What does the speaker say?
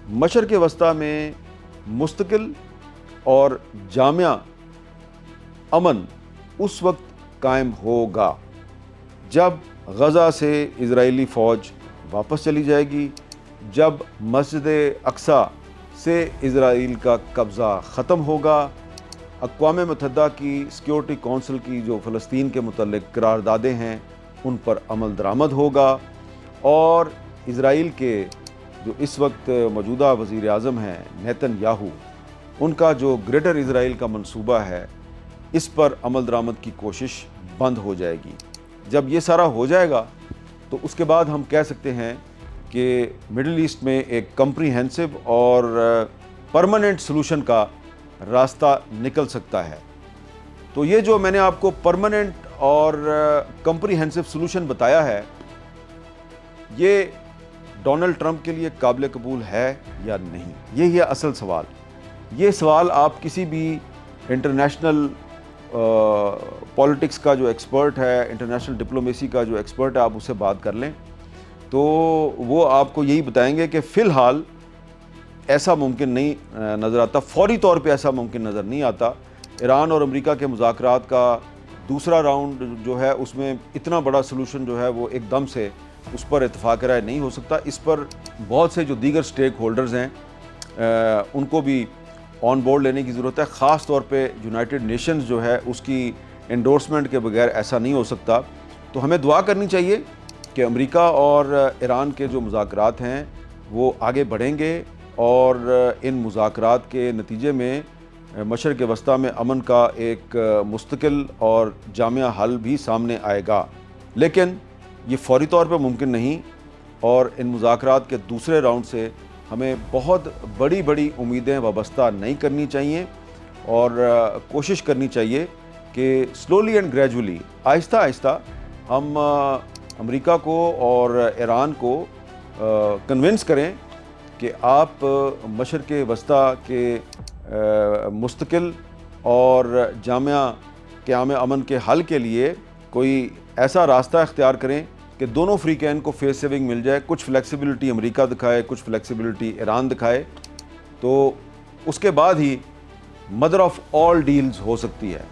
मशरक़ वस्ता में मुस्तकिल और जामिया अमन उस वक्त कायम होगा जब गज़ा से इज़राइली फ़ौज वापस चली जाएगी, जब मस्जिद अक्सा से इज़राइल का कब्ज़ा ख़त्म होगा, अक़वाम मुत्तहिदा की सिक्योरिटी कौंसिल की जो फ़लस्तीन के मुतल्लिक़ करारदादें हैं उन पर अमल दरामद होगा और इज़राइल के जो इस वक्त मौजूदा वज़ीर आज़म हैं नेतन्याहू, उनका जो ग्रेटर इज़राइल का मंसूबा है इस पर अमल दरामद की कोशिश बंद हो जाएगी। जब ये सारा हो जाएगा तो उसके बाद हम कह सकते हैं कि मिडल ईस्ट में एक कम्प्रीहेंसिव और परमानेंट सलूशन का रास्ता निकल सकता है। तो ये जो मैंने आपको परमानेंट और कम्प्रीहेंसिव सलूशन बताया है, ये डोनाल्ड ट्रंप के लिए काबिल कबूल है या नहीं, यही है असल सवाल। ये सवाल आप किसी भी इंटरनेशनल पॉलिटिक्स का जो एक्सपर्ट है, इंटरनेशनल डिप्लोमेसी का जो एक्सपर्ट है, आप उससे बात कर लें तो वो आपको यही बताएंगे कि फ़िलहाल ऐसा मुमकिन नहीं नज़र आता, फौरी तौर पे ऐसा मुमकिन नज़र नहीं आता। ईरान और अमेरिका के मुज़ाकरात का दूसरा राउंड जो है उसमें इतना बड़ा सलूशन जो है वो एकदम से उस पर इत्तेफाक राय नहीं हो सकता। इस पर बहुत से जो दीगर स्टेक होल्डर्स हैं उनको भी ऑन बोर्ड लेने की ज़रूरत है। ख़ास तौर पे यूनाइटेड नेशंस जो है उसकी एंडोर्समेंट के बगैर ऐसा नहीं हो सकता। तो हमें दुआ करनी चाहिए कि अमेरिका और ईरान के जो मुज़ाकरात हैं वो आगे बढ़ेंगे और इन मुज़ाकरात के नतीजे में मशरक़ वस्ता में अमन का एक मुस्तकिल और जामिया हल भी सामने आएगा। लेकिन ये फ़ौरी तौर पे मुमकिन नहीं और इन मुज़ाकरात के दूसरे राउंड से हमें बहुत बड़ी बड़ी उम्मीदें वाबस्ता नहीं करनी चाहिए और कोशिश करनी चाहिए कि slowly and gradually, Aahista Aahista हम अमेरिका को और ईरान को कन्विंस करें कि आप मशरक़ वस्ता के मुस्तकिल और जामिया क़याम अमन के हल के लिए कोई ऐसा रास्ता इख्तियार करें कि दोनों फ़रीक़ैन को फेस सेविंग मिल जाए। कुछ फ्लेक्सिबिलिटी अमेरिका दिखाए, कुछ फ्लेक्सिबिलिटी ईरान दिखाए, तो उसके बाद ही मदर ऑफ़ ऑल डील्स हो सकती है।